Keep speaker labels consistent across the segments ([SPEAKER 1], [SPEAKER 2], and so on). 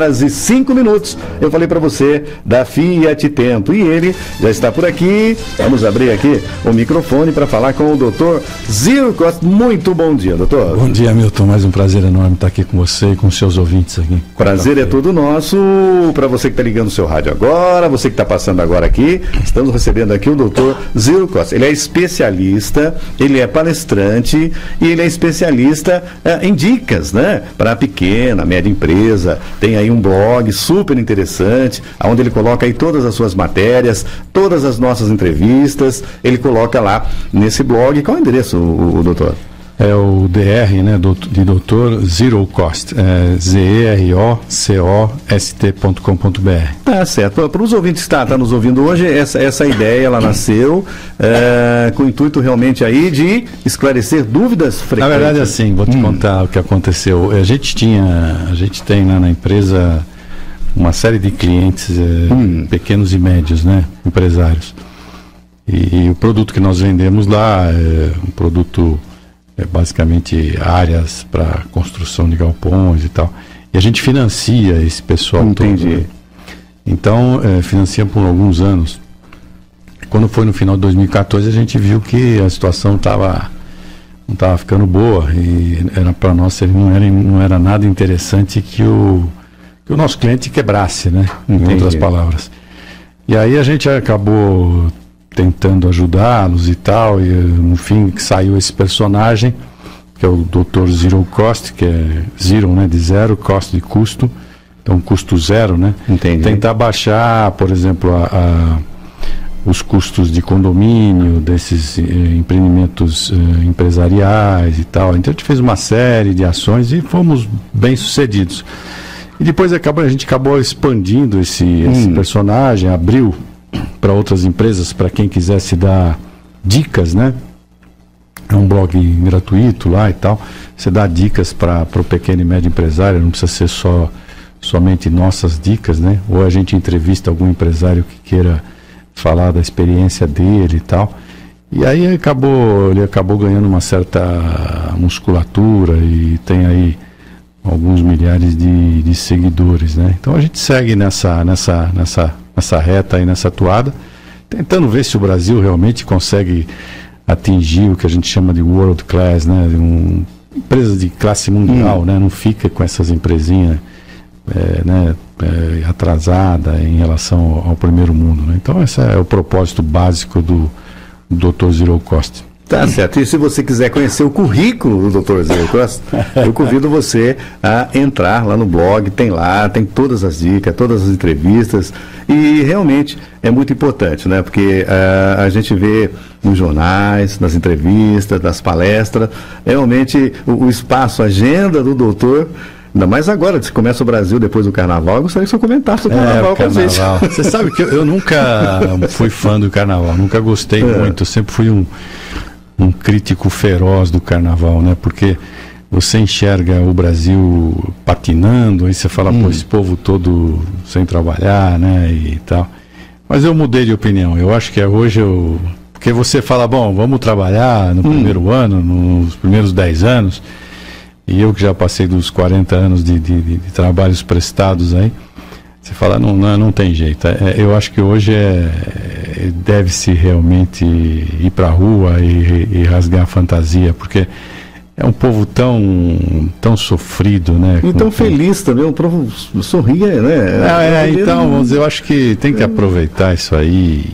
[SPEAKER 1] horas e 5 minutos. Eu falei para você da Fiat Tempo e ele já está por aqui. Vamos abrir aqui o microfone para falar com o doutor Ziro Costa. Muito bom dia, doutor.
[SPEAKER 2] Bom dia, Milton. Mais um prazer enorme estar aqui com você e com seus ouvintes aqui.
[SPEAKER 1] Prazer é todo nosso. Para você que está ligando o seu rádio agora, você que está passando agora aqui, estamos recebendo aqui o doutor Ziro Costa. Ele é especialista, ele é palestrante e ele é especialista em dicas, né? Para pequena, média empresa. Tem aí um blog super interessante, onde ele coloca aí todas as suas matérias, todas as nossas entrevistas. Ele coloca lá nesse blog. Qual é o endereço, o doutor?
[SPEAKER 2] É o DR, né, de Dr. Zero Cost, zerocost.com.br.
[SPEAKER 1] Tá certo. Para os ouvintes que estão nos ouvindo hoje, essa ideia, ela nasceu com o intuito realmente aí de esclarecer dúvidas frequentes.
[SPEAKER 2] Na verdade, assim, vou te contar o que aconteceu. A gente tem na empresa uma série de clientes pequenos e médios, né, empresários. E o produto que nós vendemos lá é um produto... basicamente áreas para construção de galpões e tal. E a gente financia esse pessoal
[SPEAKER 1] Entendi.
[SPEAKER 2] todo. Então, financia por alguns anos. Quando foi no final de 2014, a gente viu que a situação não estava ficando boa. E para nós não era nada interessante que o nosso cliente quebrasse, né? Em outras palavras. E aí a gente acabou tentando ajudá-los e tal, e no fim saiu esse personagem, que é o Dr. Zero Cost, que é zero, né, de zero, cost de custo, então custo zero, né?
[SPEAKER 1] Entendi.
[SPEAKER 2] Tentar baixar, por exemplo, os custos de condomínio, desses empreendimentos empresariais e tal. Então a gente fez uma série de ações e fomos bem sucedidos. E depois a gente acabou expandindo esse personagem, abriu para outras empresas, para quem quisesse dar dicas, né? É um blog gratuito lá e tal. Você dá dicas para o pequeno e médio empresário, não precisa ser somente nossas dicas, né? Ou a gente entrevista algum empresário que queira falar da experiência dele e tal. E aí ele acabou ganhando uma certa musculatura e tem aí alguns milhares de seguidores, né? Então a gente segue nessa reta aí, nessa toada, tentando ver se o Brasil realmente consegue atingir o que a gente chama de world class, né? Empresa de classe mundial, né? Não fica com essas empresinhas atrasada em relação ao primeiro mundo, né? Então esse é o propósito básico do Dr. Zero Cost.
[SPEAKER 1] Tá certo. E se você quiser conhecer o currículo do Dr. Zero Cost, eu convido você a entrar lá no blog, tem todas as dicas, todas as entrevistas, e realmente é muito importante, né? Porque a gente vê nos jornais, nas entrevistas, nas palestras, realmente o espaço, a agenda do doutor. Ainda mais agora, que começa o Brasil depois do Carnaval, eu gostaria que você comentasse o Carnaval com a gente.
[SPEAKER 2] Você sabe que eu nunca fui fã do Carnaval, nunca gostei muito, eu sempre fui um crítico feroz do Carnaval, né? Porque você enxerga o Brasil patinando, aí você fala, pô, esse povo todo sem trabalhar, né? E tal. Mas eu mudei de opinião. Eu acho que hoje porque você fala, bom, vamos trabalhar no primeiro ano, nos primeiros 10 anos, e eu que já passei dos 40 anos de trabalhos prestados aí, você fala, não tem jeito. Eu acho que hoje deve-se realmente ir para a rua e rasgar a fantasia, porque é um povo tão sofrido, né?
[SPEAKER 1] E tão feliz também, um povo sorria, né?
[SPEAKER 2] Então, eu acho que tem que aproveitar isso aí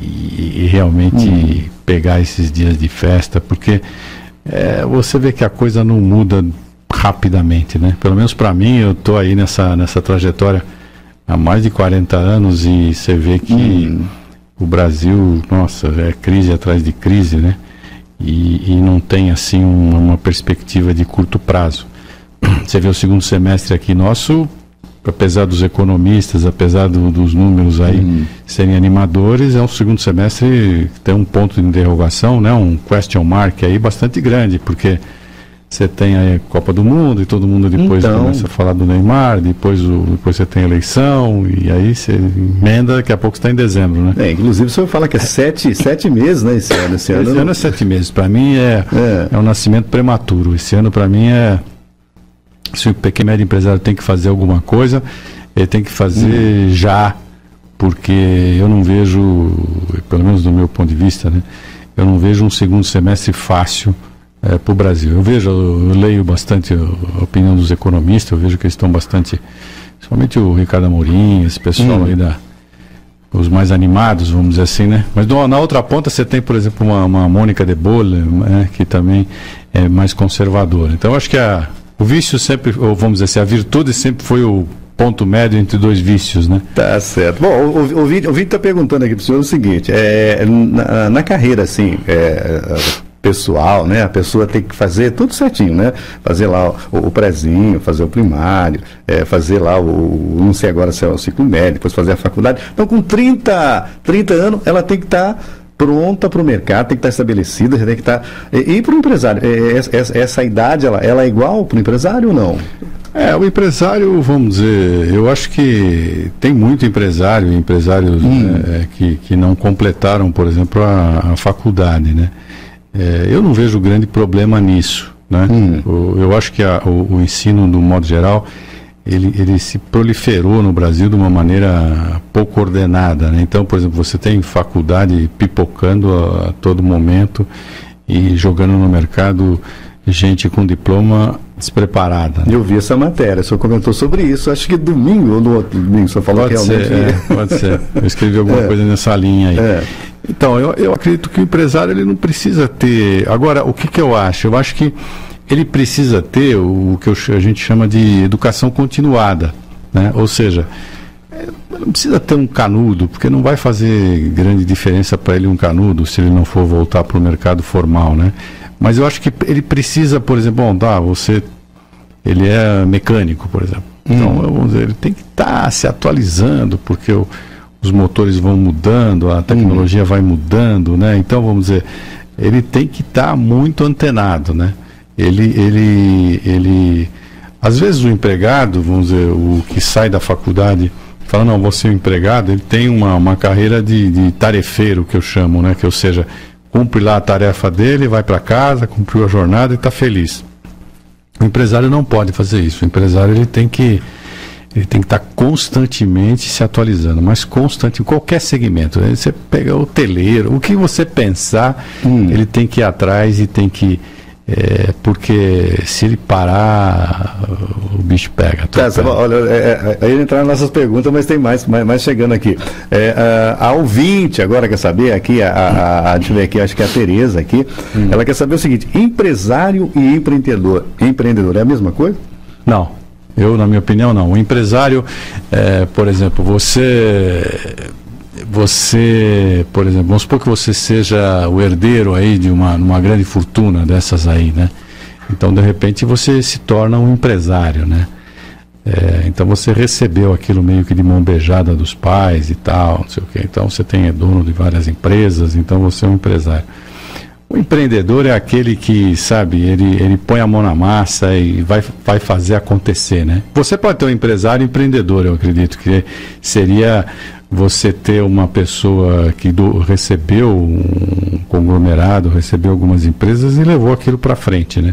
[SPEAKER 2] e realmente pegar esses dias de festa, porque você vê que a coisa não muda rapidamente, né? Pelo menos para mim, eu estou aí nessa trajetória há mais de 40 anos e você vê que o Brasil, nossa, é crise atrás de crise, né? E não tem assim uma perspectiva de curto prazo. Você vê o segundo semestre aqui nosso, apesar dos economistas, apesar dos números aí serem animadores, é um segundo semestre que tem um ponto de interrogação, né? Um question mark aí bastante grande, porque você tem a Copa do Mundo e todo mundo depois começa a falar do Neymar, depois você tem a eleição e aí você emenda, daqui a pouco está em dezembro, né?
[SPEAKER 1] Inclusive o senhor fala que é sete meses, né? Esse ano
[SPEAKER 2] é 7 meses. Para mim é um nascimento prematuro. Esse ano para mim se o pequeno e médio empresário tem que fazer alguma coisa, ele tem que fazer já, porque eu não vejo, pelo menos do meu ponto de vista, né, eu não vejo um segundo semestre fácil para o Brasil. Eu leio bastante a opinião dos economistas, eu vejo que eles estão bastante, principalmente o Ricardo Amorim, esse pessoal aí os mais animados, vamos dizer assim, né? Mas na outra ponta você tem, por exemplo, uma Mônica de Bolle, né, que também é mais conservadora. Então eu acho que o vício sempre, ou vamos dizer assim, a virtude sempre foi o ponto médio entre dois vícios, né?
[SPEAKER 1] Tá certo. Bom, o Vítor está perguntando aqui para o senhor o seguinte, na carreira, assim, pessoal, né? A pessoa tem que fazer tudo certinho, né? Fazer lá o prezinho, fazer o primário, fazer lá não sei agora se é o ciclo médio, depois fazer a faculdade. Então, com 30 anos, ela tem que estar pronta para o mercado, tem que estar estabelecida, tem que estar... E para o empresário, essa idade, ela é igual para o empresário ou não?
[SPEAKER 2] O empresário, vamos dizer, eu acho que tem muito empresários que não completaram, por exemplo, a faculdade, né? Eu não vejo grande problema nisso, né? Eu acho que o ensino, do modo geral, ele se proliferou no Brasil de uma maneira pouco ordenada, né? Então, por exemplo, você tem faculdade pipocando a todo momento e jogando no mercado gente com diploma despreparada.
[SPEAKER 1] Eu vi essa matéria, o senhor comentou sobre isso, acho que domingo ou no outro domingo, o senhor falou realmente...
[SPEAKER 2] Pode ser, eu escrevi alguma coisa nessa linha aí. Então, eu acredito que o empresário ele não precisa ter... Agora, o que eu acho? Eu acho que ele precisa ter o que a gente chama de educação continuada, né? Ou seja, não precisa ter um canudo, porque não vai fazer grande diferença para ele um canudo se ele não for voltar para o mercado formal, né? Mas eu acho que ele precisa, por exemplo, ele é mecânico, por exemplo. Então, vamos dizer, ele tem que estar se atualizando, porque os motores vão mudando, a tecnologia vai mudando, né? Então, vamos dizer, ele tem que estar muito antenado, né? Ele às vezes o empregado, vamos dizer, o que sai da faculdade, fala, não, vou ser um empregado, ele tem uma carreira de tarefeiro, que eu chamo, né? Que, ou seja, cumpre lá a tarefa dele, vai para casa, cumpriu a jornada e está feliz. O empresário não pode fazer isso. O empresário ele tem que estar constantemente se atualizando, mas constante em qualquer segmento. Você pega o hoteleiro, o que você pensar, ele tem que ir atrás e tem que... porque se ele parar, o bicho pega.
[SPEAKER 1] Olha, aí entrar nas nossas perguntas, mas tem mais chegando aqui. A ouvinte agora quer saber, aqui, deixa eu ver aqui, acho que é a Tereza aqui, ela quer saber o seguinte: empresário e empreendedor é a mesma coisa?
[SPEAKER 2] Não, na minha opinião, não. O empresário, por exemplo, você, por exemplo, vamos supor que você seja o herdeiro aí de uma grande fortuna dessas aí, né? Então, de repente, você se torna um empresário, né? Então, você recebeu aquilo meio que de mão beijada dos pais e tal, não sei o quê. Então, você é dono de várias empresas, então você é um empresário. O empreendedor é aquele que, sabe, ele põe a mão na massa e vai fazer acontecer, né? Você pode ter um empresário empreendedor, eu acredito que seria... você ter uma pessoa que recebeu um conglomerado, recebeu algumas empresas e levou aquilo para frente, né?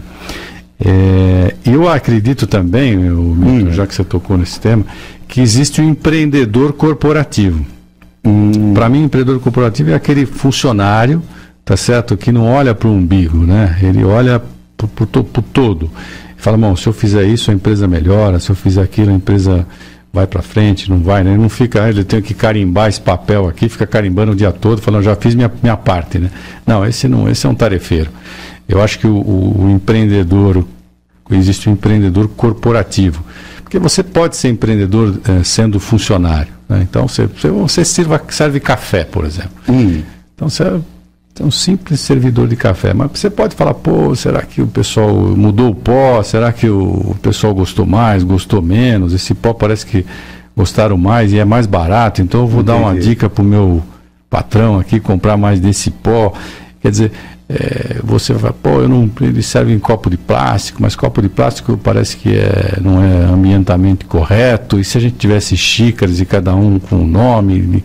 [SPEAKER 2] Eu acredito também, já que você tocou nesse tema, que existe um empreendedor corporativo. Para mim, empreendedor corporativo é aquele funcionário, tá certo, que não olha para o umbigo, né? Ele olha para o todo. Fala, bom, se eu fizer isso, a empresa melhora, se eu fizer aquilo, a empresa... vai para frente, não vai, né? Ele não fica, ele tem que carimbar esse papel aqui, fica carimbando o dia todo, falando, já fiz minha parte, né? Não, esse é um tarefeiro. Eu acho que o empreendedor, existe um empreendedor corporativo, porque você pode ser empreendedor sendo funcionário, né? Então, você serve café, por exemplo. Então, você é um simples servidor de café, mas você pode falar, pô, será que o pessoal mudou o pó? Será que o pessoal gostou mais, gostou menos? Esse pó parece que gostaram mais e é mais barato, então eu vou dar uma dica para o meu patrão aqui, comprar mais desse pó. Quer dizer, você vai, pô, ele serve em copo de plástico, mas copo de plástico parece que não é ambientalmente correto, e se a gente tivesse xícaras e cada um com um nome...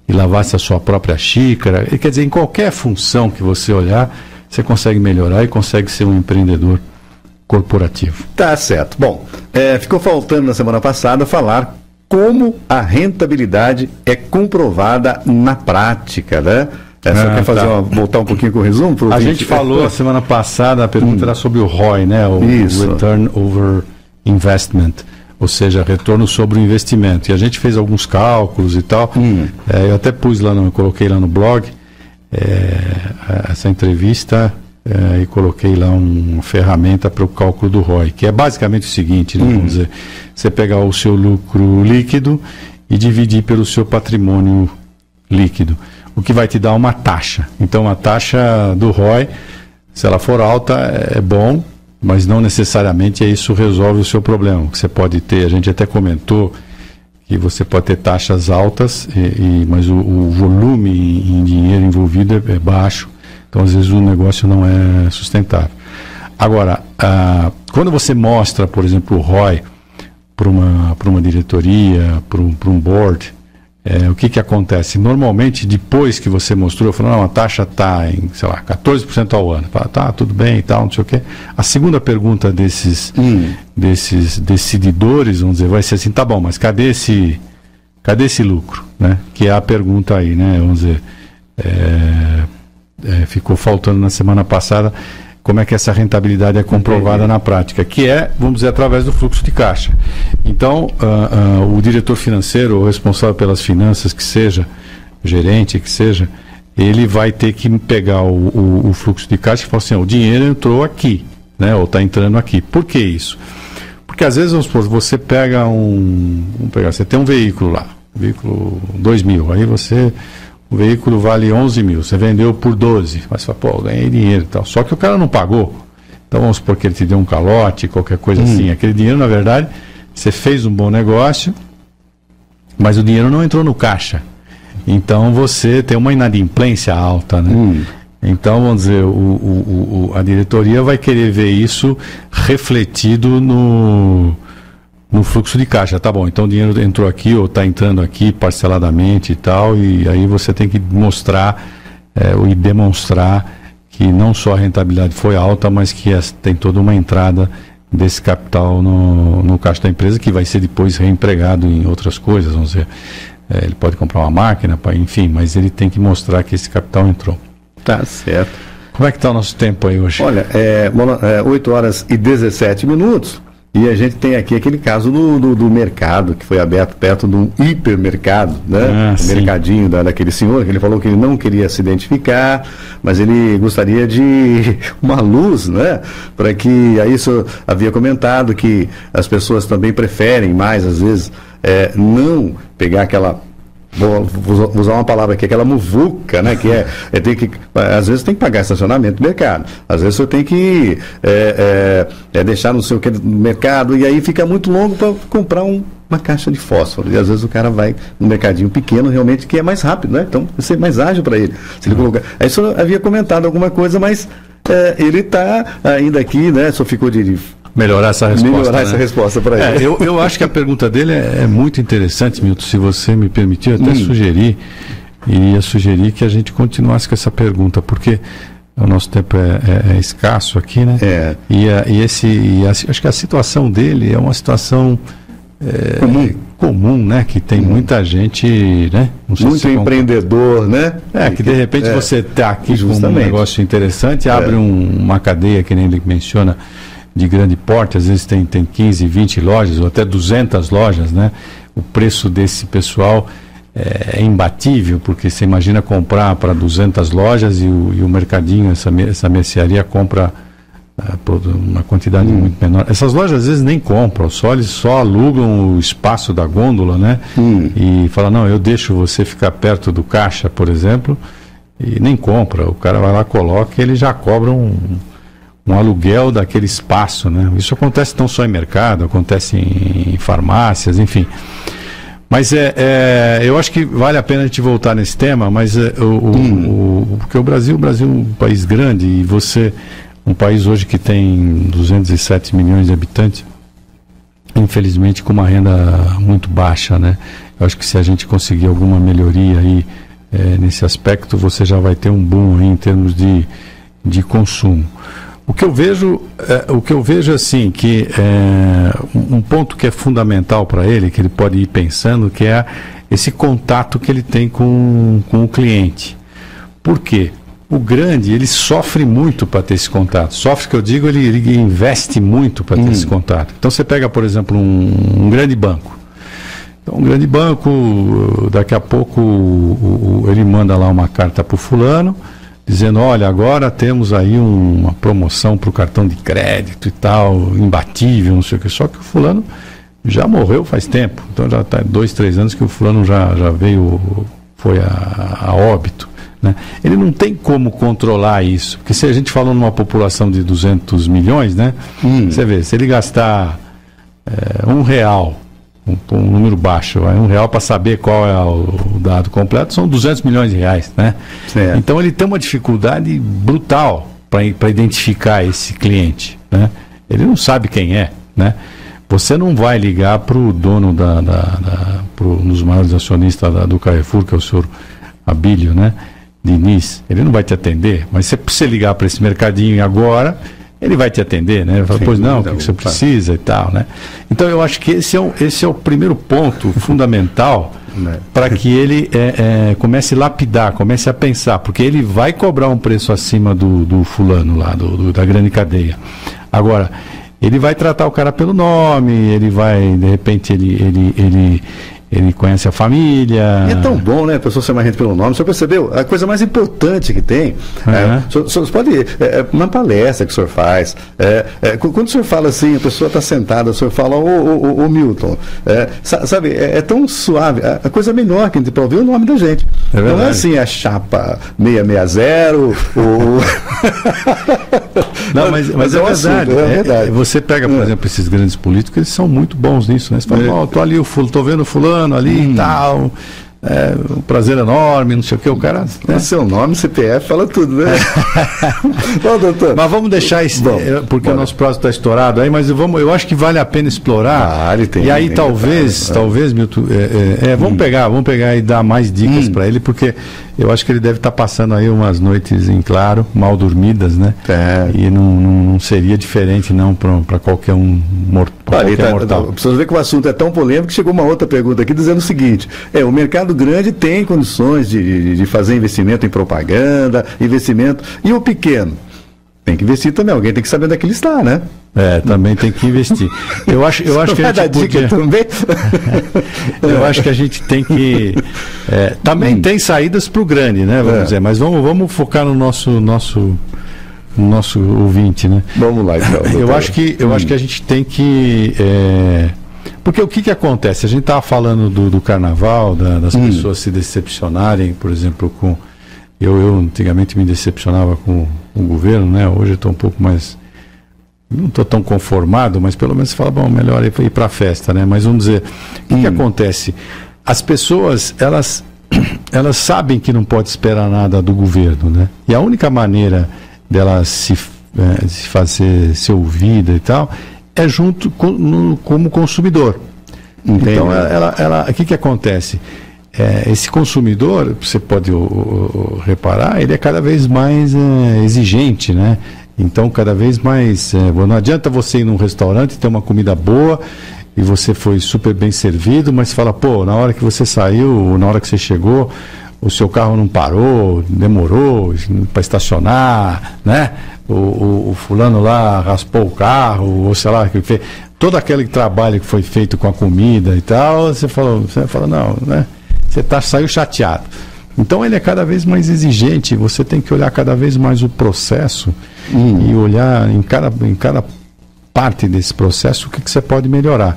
[SPEAKER 2] e lavasse a sua própria xícara. Quer dizer, em qualquer função que você olhar, você consegue melhorar e consegue ser um empreendedor corporativo.
[SPEAKER 1] Tá certo. Bom, ficou faltando na semana passada falar como a rentabilidade é comprovada na prática, né? Só quer fazer voltar um pouquinho com o resumo?
[SPEAKER 2] A gente falou a semana passada, a pergunta era sobre o ROI, né? O Return Over Investment, ou seja, retorno sobre o investimento. E a gente fez alguns cálculos e tal. Eu até coloquei lá no blog essa entrevista e coloquei lá uma ferramenta para o cálculo do ROI, que é basicamente o seguinte, né? Vamos dizer, você pegar o seu lucro líquido e dividir pelo seu patrimônio líquido, o que vai te dar uma taxa. Então, a taxa do ROI, se ela for alta, é bom, mas não necessariamente isso resolve o seu problema. Você pode ter, a gente até comentou que você pode ter taxas altas, mas o volume em dinheiro envolvido é baixo, então às vezes o negócio não é sustentável. Agora, quando você mostra, por exemplo, o ROI para uma diretoria, para um board, o que acontece? Normalmente, depois que você mostrou, falou, não, a taxa está em, sei lá, 14% ao ano. Fala, tá, tudo bem e tal, não sei o quê. A segunda pergunta desses decididores, vamos dizer, vai ser assim, tá bom, mas cadê esse lucro? Né? Que é a pergunta aí, né? Vamos dizer, ficou faltando na semana passada, como é que essa rentabilidade é comprovada na prática, que é, vamos dizer, através do fluxo de caixa. Então, o diretor financeiro, ou responsável pelas finanças, que seja, gerente, que seja, ele vai ter que pegar o fluxo de caixa e falar assim, o dinheiro entrou aqui, né, ou está entrando aqui. Por que isso? Porque às vezes, vamos supor, você pega você tem um veículo lá, veículo 2.000, aí o veículo vale 11 mil, você vendeu por 12, mas você fala, pô, ganhei dinheiro e tal. Só que o cara não pagou. Então vamos supor que ele te deu um calote, qualquer coisa assim. Aquele dinheiro, na verdade, você fez um bom negócio, mas o dinheiro não entrou no caixa. Então você tem uma inadimplência alta, né? Então, vamos dizer, a diretoria vai querer ver isso refletido no fluxo de caixa. Tá bom, então o dinheiro entrou aqui ou está entrando aqui parceladamente e tal, e aí você tem que mostrar e demonstrar que não só a rentabilidade foi alta, mas que tem toda uma entrada desse capital no caixa da empresa, que vai ser depois reempregado em outras coisas, vamos dizer. Ele pode comprar uma máquina, enfim, mas ele tem que mostrar que esse capital entrou.
[SPEAKER 1] Tá certo.
[SPEAKER 2] Como é que está o nosso tempo aí hoje?
[SPEAKER 1] Olha, 8 horas e 17 minutos. E a gente tem aqui aquele caso do mercado, que foi aberto perto de um hipermercado, né? O mercadinho daquele senhor, que ele falou que ele não queria se identificar, mas ele gostaria de uma luz, né? Para que, aí isso havia comentado que as pessoas também preferem mais, às vezes, não pegar aquela... Vou usar uma palavra aqui, aquela muvuca, né? Que às vezes tem que pagar estacionamento no mercado, às vezes você tem que deixar não sei o que no mercado, e aí fica muito longo para comprar uma caixa de fósforo, e às vezes o cara vai no mercadinho pequeno, realmente, que é mais rápido, né? Então vai ser mais ágil para ele. Se ele colocar... Aí só havia comentado alguma coisa, mas ele está ainda aqui, né? Só ficou de
[SPEAKER 2] melhorar essa resposta.
[SPEAKER 1] Essa resposta para ele.
[SPEAKER 2] Eu acho que a pergunta dele é muito interessante, Milton. Se você me permitir, eu até iria sugerir que a gente continuasse com essa pergunta, porque o nosso tempo é escasso aqui, né? Acho que a situação dele é uma situação comum, né? Que tem muita gente, né? Não sei
[SPEAKER 1] muito empreendedor, né?
[SPEAKER 2] Que de repente você está aqui com um negócio interessante, abre uma cadeia, que nem ele menciona, de grande porte, às vezes tem 15, 20 lojas ou até 200 lojas, né? O preço desse pessoal é imbatível, porque você imagina comprar para 200 lojas e o mercadinho, essa mercearia compra por uma quantidade muito menor. Essas lojas às vezes nem compram, eles só alugam o espaço da gôndola, né? E falam, não, eu deixo você ficar perto do caixa, por exemplo, e nem compra. O cara vai lá, coloca e ele já cobra um aluguel daquele espaço, né? Isso acontece não só em mercado, acontece em farmácias, enfim. Mas eu acho que vale a pena a gente voltar nesse tema, mas porque o Brasil é um país grande, e um país hoje que tem 207 milhões de habitantes, infelizmente com uma renda muito baixa, né? Eu acho que se a gente conseguir alguma melhoria aí nesse aspecto, você já vai ter um boom aí em termos de consumo. O que eu vejo assim, que um ponto que é fundamental para ele, que ele pode ir pensando, que é esse contato que ele tem com o cliente. Por quê? O grande, ele sofre muito para ter esse contato. Sofre, que eu digo, ele investe muito para ter esse contato. Então você pega, por exemplo, um grande banco. Então, um grande banco, daqui a pouco ele manda lá uma carta para o fulano, dizendo, olha, agora temos aí uma promoção para o cartão de crédito e tal, imbatível, não sei o que. Só que o fulano já morreu faz tempo. Então já está 2, 3 anos que o fulano já foi a óbito. Né? Ele não tem como controlar isso. Porque se a gente falou numa população de 200 milhões, né? Você vê, se ele gastar R$1, um número baixo, R$1 para saber qual é o dado completo, são 200 milhões de reais, né? Então ele tem uma dificuldade brutal para identificar esse cliente, né? Ele não sabe quem é, né? Você não vai ligar para o dono um dos maiores acionistas do Carrefour, que é o senhor Abílio, né? Diniz, ele não vai te atender, mas se você ligar para esse mercadinho agora, ele vai te atender, né? Ele fala, pois não, o que você precisa e tal, né? Então eu acho que esse é o primeiro ponto fundamental para que ele comece a lapidar, comece a pensar, porque ele vai cobrar um preço acima do fulano lá, da grande cadeia. Agora, ele vai tratar o cara pelo nome, ele vai, de repente, ele conhece a família.
[SPEAKER 1] E é tão bom, né? A pessoa chamar a gente pelo nome. O senhor percebeu? A coisa mais importante que tem. O senhor pode. Uma palestra que o senhor faz. Quando o senhor fala assim, a pessoa está sentada, o senhor fala, ô Milton. Sabe, é tão suave. A coisa melhor que a gente pode ouvir é o nome da gente. Não é assim a chapa 660.
[SPEAKER 2] Não, mas é verdade. É verdade. Você pega, por exemplo, esses grandes políticos, eles são muito bons nisso, né? Você fala, tô ali, tô vendo o fulano ali e tal, um prazer enorme, não sei o que, o cara...
[SPEAKER 1] Né? Seu nome, CPF, fala tudo, né?
[SPEAKER 2] Bom, doutor. Mas vamos deixar isso, porque o nosso prazo está estourado aí, mas eu acho que vale a pena explorar. E aí talvez, Milton, vamos pegar e dar mais dicas para ele, porque eu acho que ele deve estar passando aí umas noites em claro, mal dormidas, né? E não seria diferente não para qualquer mortal.
[SPEAKER 1] Precisa ver que o assunto é tão polêmico que chegou uma outra pergunta aqui dizendo o seguinte: o mercado grande tem condições de fazer investimento em propaganda, investimento, e o pequeno? Tem que investir também, alguém tem que saber onde é que ele está, né?
[SPEAKER 2] Também tem que investir. Eu acho que a gente podia...
[SPEAKER 1] também.
[SPEAKER 2] Eu acho que a gente tem que... também tem saídas para o grande, né? Vamos dizer, mas vamos focar no nosso ouvinte, né?
[SPEAKER 1] Vamos lá, então.
[SPEAKER 2] Eu acho que a gente tem que... porque o que acontece? A gente estava falando do carnaval, das pessoas se decepcionarem, por exemplo, com... Eu antigamente me decepcionava com o governo, né? Hoje eu estou um pouco mais... Não estou tão conformado, mas pelo menos você fala, bom, melhor ir para a festa, né? Mas vamos dizer, o que acontece? As pessoas, elas sabem que não pode esperar nada do governo, né? E a única maneira delas se fazer ser ouvida e tal é junto como consumidor. Entendi. Então, o que acontece? Esse consumidor, você pode reparar, ele é cada vez mais exigente, né? Então, cada vez mais... não adianta você ir num restaurante e ter uma comida boa e você foi super bem servido, mas fala, na hora que você saiu, na hora que você chegou, o seu carro não parou, demorou para estacionar, né? O fulano lá raspou o carro, ou sei lá, que fez... Todo aquele trabalho que foi feito com a comida e tal, você fala, não, né? Você saiu chateado. Então ele é cada vez mais exigente, você tem que olhar cada vez mais o processo e olhar em cada parte desse processo o que você pode melhorar.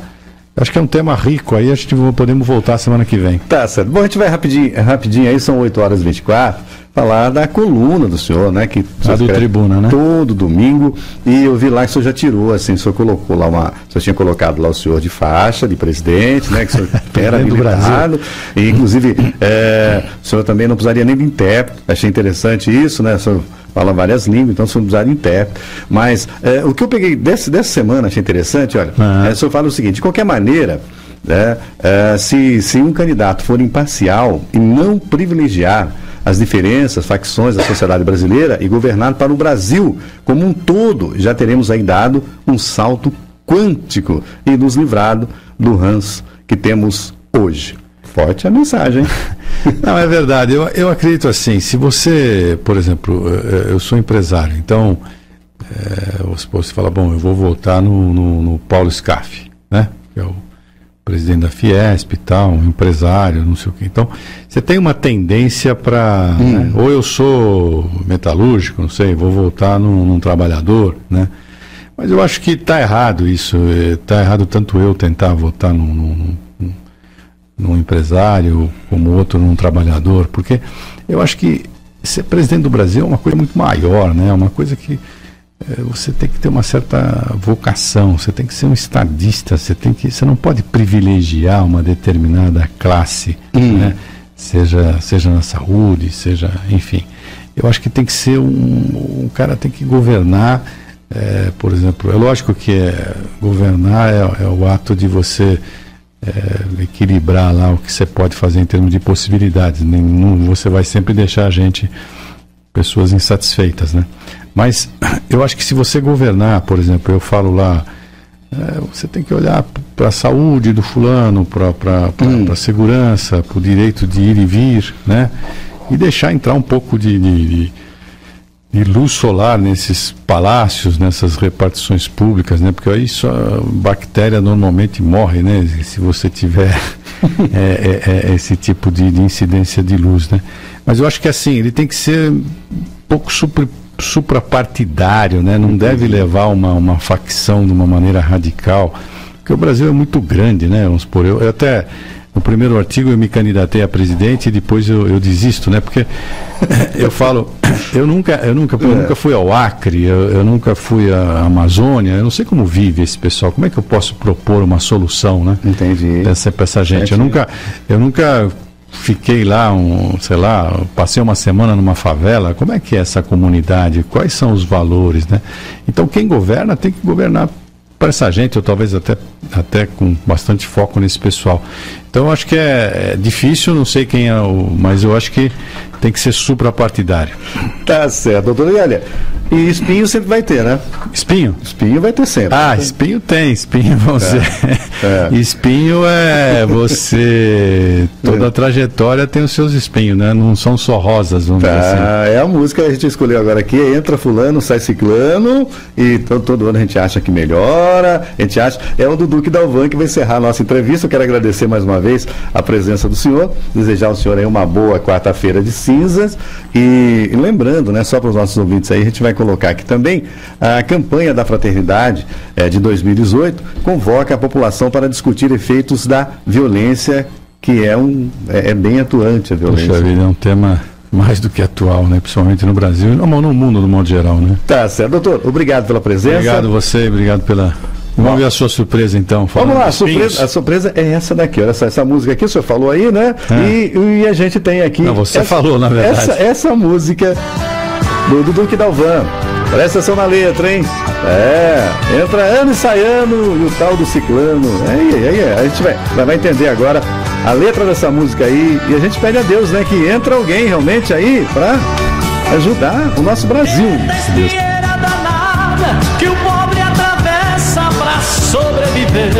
[SPEAKER 2] Acho que é um tema rico, aí a gente podemos voltar semana que vem.
[SPEAKER 1] Tá certo. Bom, a gente vai rapidinho aí, são 8h24, falar da coluna do senhor, né? Que
[SPEAKER 2] do Tribuna, né?
[SPEAKER 1] Todo domingo, e eu vi lá que o senhor já tirou, assim, o senhor colocou lá o senhor tinha colocado lá o senhor de faixa, de presidente, né? Que o senhor era habilitado, e inclusive o senhor também não precisaria nem de intérprete, achei interessante isso, né? O senhor fala várias línguas, então o senhor não precisaria de intérprete, mas o que eu peguei dessa semana, achei interessante, olha, o senhor fala o seguinte: de qualquer maneira, se um candidato for imparcial e não privilegiar as diferenças, facções da sociedade brasileira e governar para o Brasil como um todo. Já teremos aí dado um salto quântico e nos livrado do ranço que temos hoje. Forte a mensagem.
[SPEAKER 2] Não, é verdade. Eu acredito assim, se você, por exemplo, eu sou empresário, então você fala, bom, eu vou votar no Paulo Scaff, né? Que é o presidente da Fiesp e tal, um empresário, não sei o quê. Então, você tem uma tendência para... Né? Ou eu sou metalúrgico, não sei, vou votar num trabalhador, né? Mas eu acho que está errado isso. Está errado tanto eu tentar votar num empresário como outro num trabalhador, porque eu acho que ser presidente do Brasil é uma coisa muito maior, né? É uma coisa que você tem que ter uma certa vocação, você tem que ser um estadista, você não pode privilegiar uma determinada classe, né? Seja na saúde, seja, enfim. Eu acho que tem que ser um cara tem que governar, por exemplo, é lógico que governar é o ato de você equilibrar lá o que você pode fazer em termos de possibilidades. Você vai sempre deixar pessoas insatisfeitas, né? Mas eu acho que se você governar, por exemplo, eu falo lá, você tem que olhar para a saúde do fulano, para a segurança, para o direito de ir e vir, né? E deixar entrar um pouco de luz solar nesses palácios, nessas repartições públicas, né? Porque aí só a bactéria normalmente morre, né? Se você tiver esse tipo de incidência de luz, né? Mas eu acho que assim, ele tem que ser um pouco suprapartidário, né? Não deve levar uma facção de uma maneira radical, porque o Brasil é muito grande, né? Vamos supor, eu até... No primeiro artigo eu me candidatei a presidente e depois eu desisto, né? Porque eu falo, eu nunca fui ao Acre, eu nunca fui à Amazônia, eu não sei como vive esse pessoal, como é que eu posso propor uma solução, né?
[SPEAKER 1] Entendi.
[SPEAKER 2] Para essa gente. Eu nunca fiquei lá, passei uma semana numa favela, como é que é essa comunidade? Quais são os valores, né? Então quem governa tem que governar para essa gente, ou talvez até com bastante foco nesse pessoal. Então eu acho que é difícil, não sei quem mas eu acho que tem que ser suprapartidário.
[SPEAKER 1] Tá certo, doutor. E olha, e espinho sempre vai ter, né?
[SPEAKER 2] Espinho?
[SPEAKER 1] Espinho vai ter sempre.
[SPEAKER 2] Espinho tem, espinho espinho toda a trajetória tem os seus espinhos, né? Não são só rosas, vamos dizer assim.
[SPEAKER 1] É a música que a gente escolheu agora aqui, entra fulano, sai ciclano, e todo ano a gente acha que melhora, é o Dudu Dalvan que vai encerrar a nossa entrevista. Eu quero agradecer mais uma vez a presença do senhor, desejar ao senhor aí uma boa quarta-feira de cinzas, e lembrando, né, só para os nossos ouvintes aí, a gente vai colocar aqui também a campanha da Fraternidade de 2018, convoca a população para discutir efeitos da violência, que é bem atuante a violência.
[SPEAKER 2] Puxa vida, é um tema mais do que atual, né? Principalmente no Brasil e no mundo, no modo geral, né?
[SPEAKER 1] Tá certo, doutor, obrigado pela presença.
[SPEAKER 2] Obrigado você, obrigado pela... Vamos ver a sua surpresa então.
[SPEAKER 1] Vamos lá, a surpresa é essa daqui, olha só, essa música aqui, o senhor falou aí, né? E a gente tem aqui...
[SPEAKER 2] Não, você falou, na verdade.
[SPEAKER 1] Essa música do Dudu Dalvan. Presta atenção na letra, hein? Entra ano e sai ano, e o tal do ciclano. A gente vai entender agora a letra dessa música aí, e a gente pede a Deus, né, que entra alguém realmente aí para ajudar o nosso Brasil.
[SPEAKER 3] Que o pobre atravessa para sobreviver.